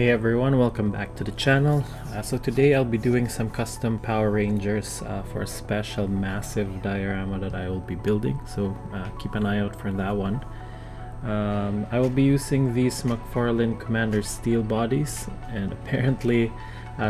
Hey everyone, welcome back to the channel. So today I'll be doing some custom Power Rangers for a special massive diorama that I will be building, so keep an eye out for that one. I will be using these McFarlane Commander steel bodies, and apparently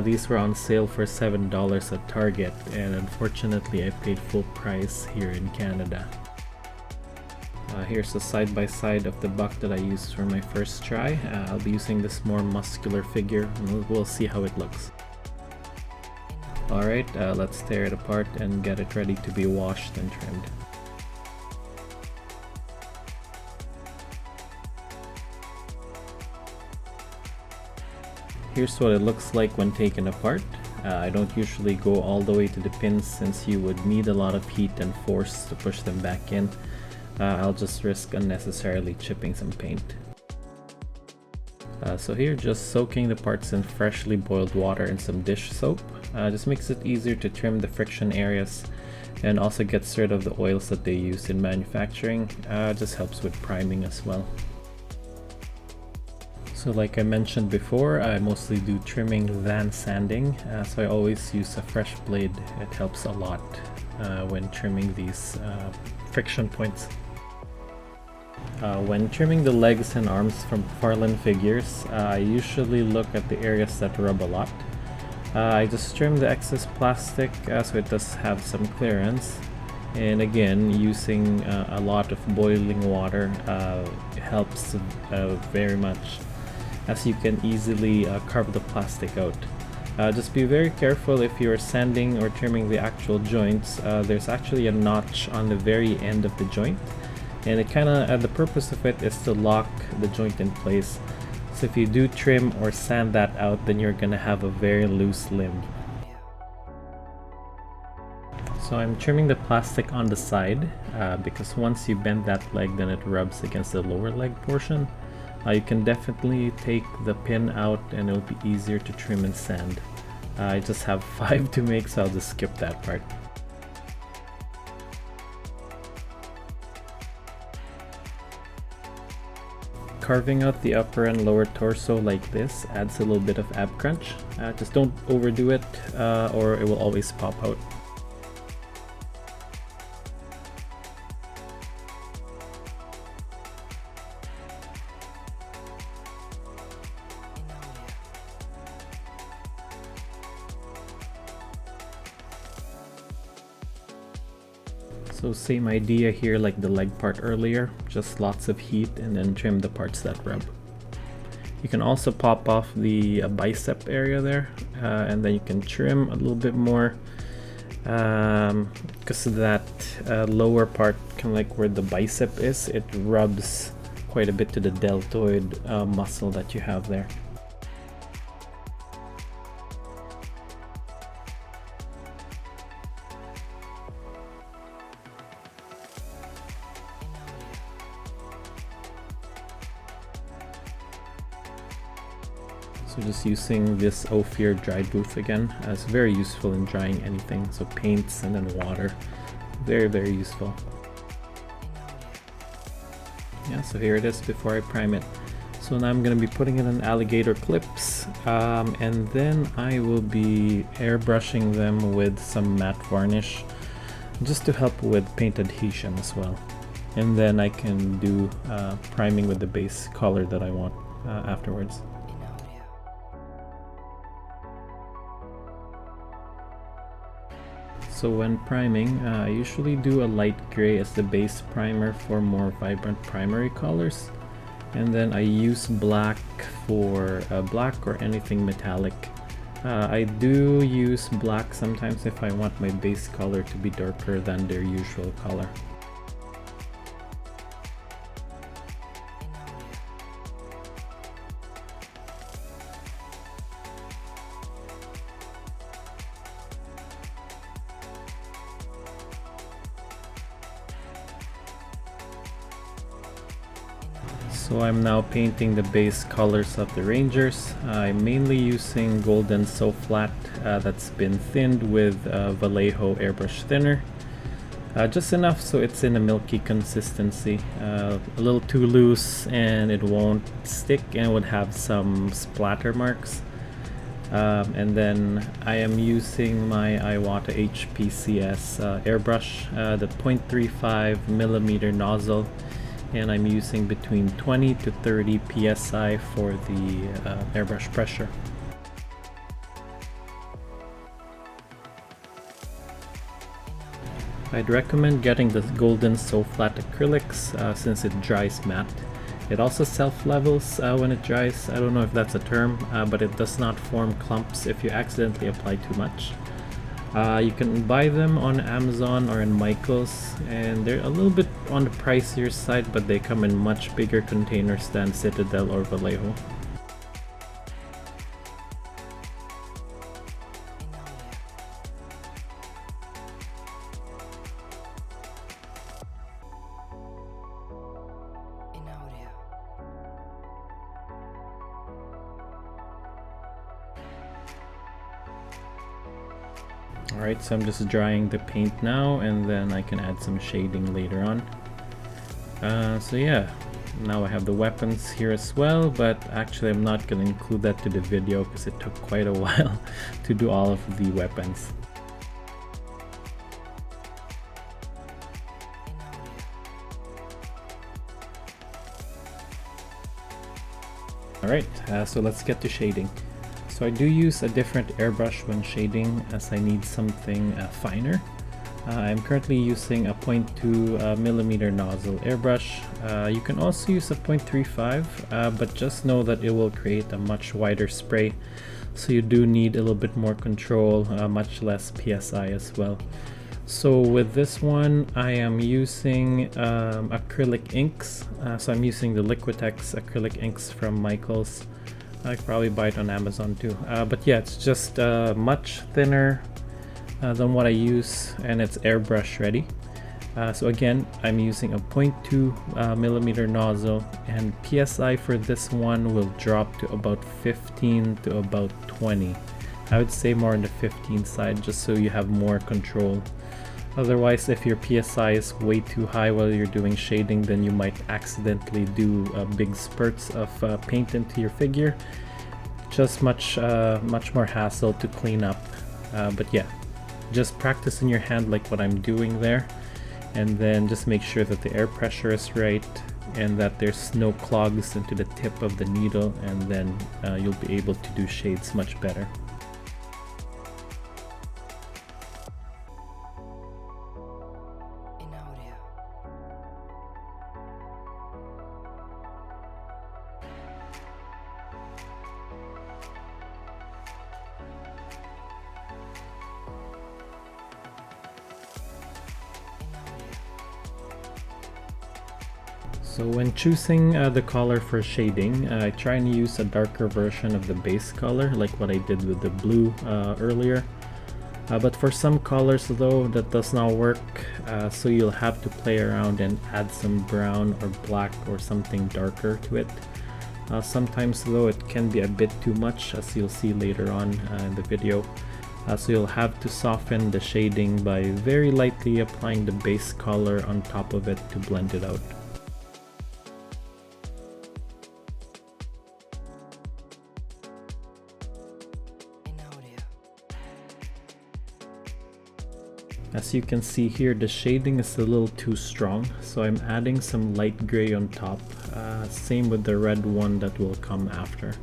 these were on sale for $7 at Target, and unfortunately I paid full price here in Canada. Here's a side-by-side of the buck that I used for my first try. I'll be using this more muscular figure, and we'll see how it looks. Alright, let's tear it apart and get it ready to be washed and trimmed. Here's what it looks like when taken apart. I don't usually go all the way to the pins since you would need a lot of heat and force to push them back in. I'll just risk unnecessarily chipping some paint. So here, just soaking the parts in freshly boiled water and some dish soap. Just makes it easier to trim the friction areas and also gets rid of the oils that they use in manufacturing. Just helps with priming as well. So like I mentioned before, I mostly do trimming than sanding, so I always use a fresh blade. It helps a lot when trimming these friction points. When trimming the legs and arms from McFarlane figures, I usually look at the areas that rub a lot. I just trim the excess plastic so it does have some clearance, and again, using a lot of boiling water helps very much, as you can easily carve the plastic out. Just be very careful if you're sanding or trimming the actual joints. There's actually a notch on the very end of the joint, and it the purpose of it is to lock the joint in place. So if you do trim or sand that out, then you're gonna have a very loose limb. So I'm trimming the plastic on the side because once you bend that leg, then it rubs against the lower leg portion. You can definitely take the pin out and it'll be easier to trim and sand. I just have 5 to make, so I'll just skip that part. Carving out the upper and lower torso like this adds a little bit of ab crunch. Just don't overdo it or it will always pop out. So same idea here like the leg part earlier, just lots of heat and then trim the parts that rub. You can also pop off the bicep area there and then you can trim a little bit more because that lower part, kind of like where the bicep is, it rubs quite a bit to the deltoid muscle that you have there. So just using this Ophir Drybooth again, it's very useful in drying anything, so paints and then water, very useful. Yeah, so here it is before I prime it. So now I'm going to be putting it in alligator clips, and then I will be airbrushing them with some matte varnish just to help with paint adhesion as well. And then I can do priming with the base color that I want afterwards. So when priming, I usually do a light gray as the base primer for more vibrant primary colors, and then I use black for black or anything metallic. I do use black sometimes if I want my base color to be darker than their usual color. So I'm now painting the base colors of the Rangers. I'm mainly using golden SoFlat that's been thinned with Vallejo airbrush thinner. Just enough so it's in a milky consistency. A little too loose and it won't stick and would have some splatter marks. And then I am using my Iwata HPCS airbrush, the 0.35 millimeter nozzle, and I'm using between 20 to 30 psi for the airbrush pressure. I'd recommend getting the golden SoFlat acrylics since it dries matte. It also self-levels when it dries. I don't know if that's a term, but it does not form clumps if you accidentally apply too much. You can buy them on Amazon or in Michaels, and they're a little bit on the pricier side, but they come in much bigger containers than Citadel or Vallejo. Alright, so I'm just drying the paint now, and then I can add some shading later on. So yeah, now I have the weapons here as well, but actually I'm not going to include that to the video because it took quite a while to do all of the weapons. Alright, so let's get to shading. So I do use a different airbrush when shading as I need something finer. I'm currently using a 0.2 millimeter nozzle airbrush. You can also use a 0.35, but just know that it will create a much wider spray. So you do need a little bit more control, much less PSI as well. So with this one, I am using acrylic inks. So I'm using the Liquitex acrylic inks from Michaels. I could probably buy it on Amazon too. But yeah, it's just much thinner than what I use, and it's airbrush ready. So again, I'm using a 0.2 millimeter nozzle, and PSI for this one will drop to about 15 to about 20. I would say more on the 15 side, just so you have more control. Otherwise, if your PSI is way too high while you're doing shading, then you might accidentally do big spurts of paint into your figure. Just much more hassle to clean up. But yeah, just practice in your hand like what I'm doing there, and then just make sure that the air pressure is right and that there's no clogs into the tip of the needle, and then you'll be able to do shades much better. So when choosing the color for shading, I try and use a darker version of the base color, like what I did with the blue earlier. But for some colors though, that does not work, so you'll have to play around and add some brown or black or something darker to it. Sometimes though it can be a bit too much, as you'll see later on in the video. So you'll have to soften the shading by very lightly applying the base color on top of it to blend it out. As you can see here, the shading is a little too strong, so I'm adding some light gray on top, same with the red one that will come after.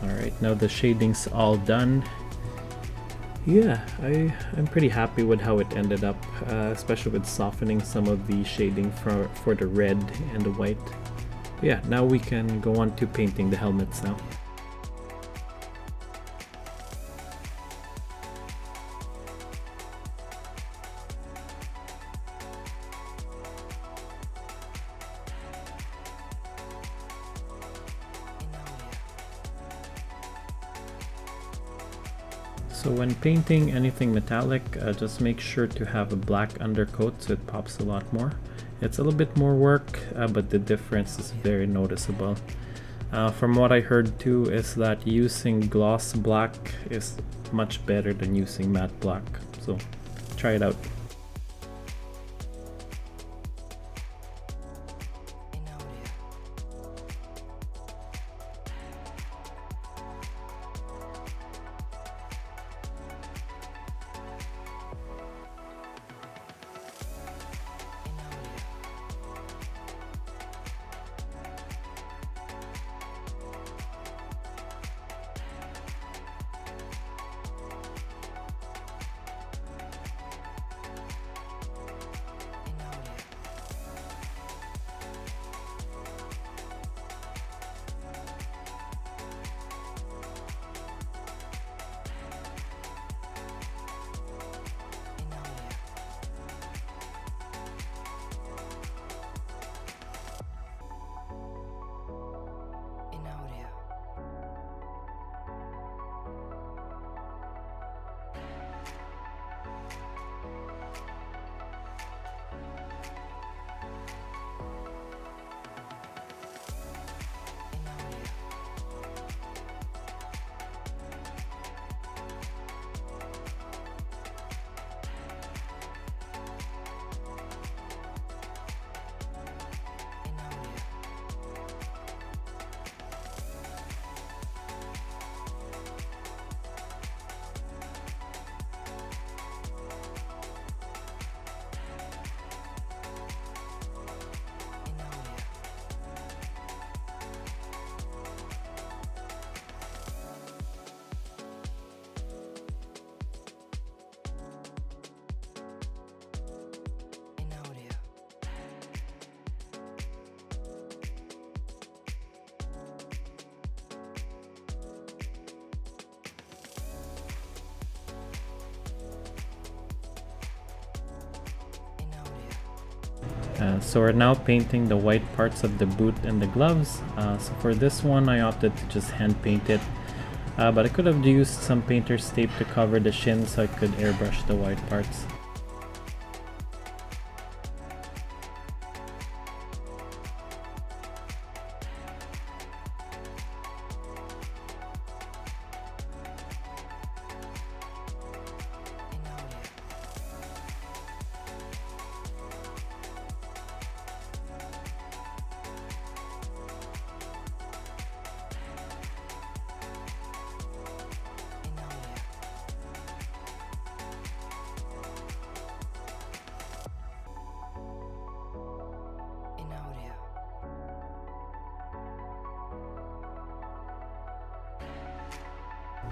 Alright, now the shading's all done. Yeah, I'm pretty happy with how it ended up, especially with softening some of the shading for the red and the white. But yeah, now we can go on to painting the helmets now. So when painting anything metallic, just make sure to have a black undercoat so it pops a lot more. It's a little bit more work, but the difference is very noticeable. From what I heard too is that using gloss black is much better than using matte black, so try it out. So we're now painting the white parts of the boot and the gloves. So for this one I opted to just hand paint it, but I could have used some painter's tape to cover the shin so I could airbrush the white parts.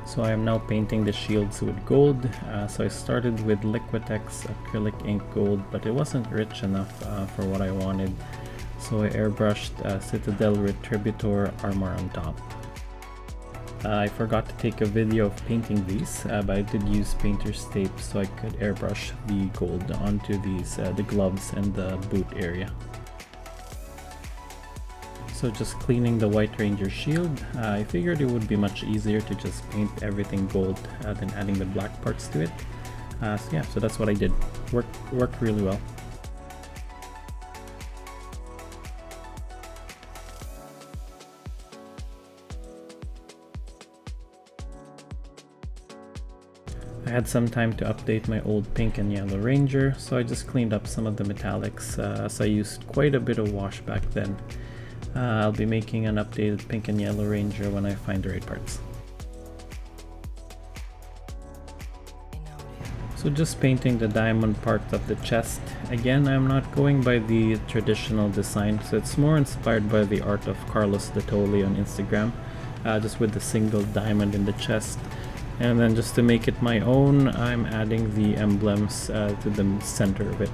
So I am now painting the shields with gold. So I started with Liquitex acrylic ink gold, but it wasn't rich enough for what I wanted. So I airbrushed Citadel Retributor armor on top. I forgot to take a video of painting these, but I did use painter's tape so I could airbrush the gold onto these, the gloves and the boot area. So just cleaning the White Ranger shield, I figured it would be much easier to just paint everything gold than adding the black parts to it. So yeah, so that's what I did. Worked really well. I had some time to update my old pink and yellow Ranger, so I just cleaned up some of the metallics, as I used quite a bit of wash back then. I'll be making an updated pink and yellow Ranger when I find the right parts. So just painting the diamond part of the chest. Again, I'm not going by the traditional design, so it's more inspired by the art of Carlos Detoli on Instagram. just with the single diamond in the chest. And then just to make it my own, I'm adding the emblems to the center of it.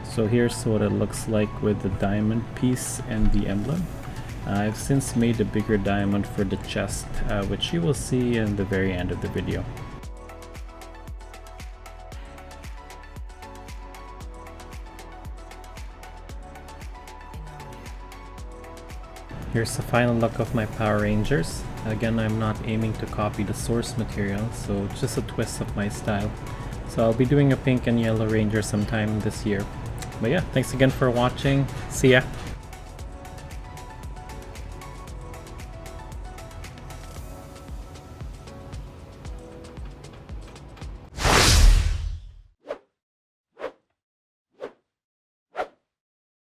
So here's what it looks like with the diamond piece and the emblem. I've since made a bigger diamond for the chest, which you will see in the very end of the video. Here's the final look of my Power Rangers. Again, I'm not aiming to copy the source material, so it's just a twist of my style. So I'll be doing a pink and yellow ranger sometime this year. But yeah, thanks again for watching. See ya!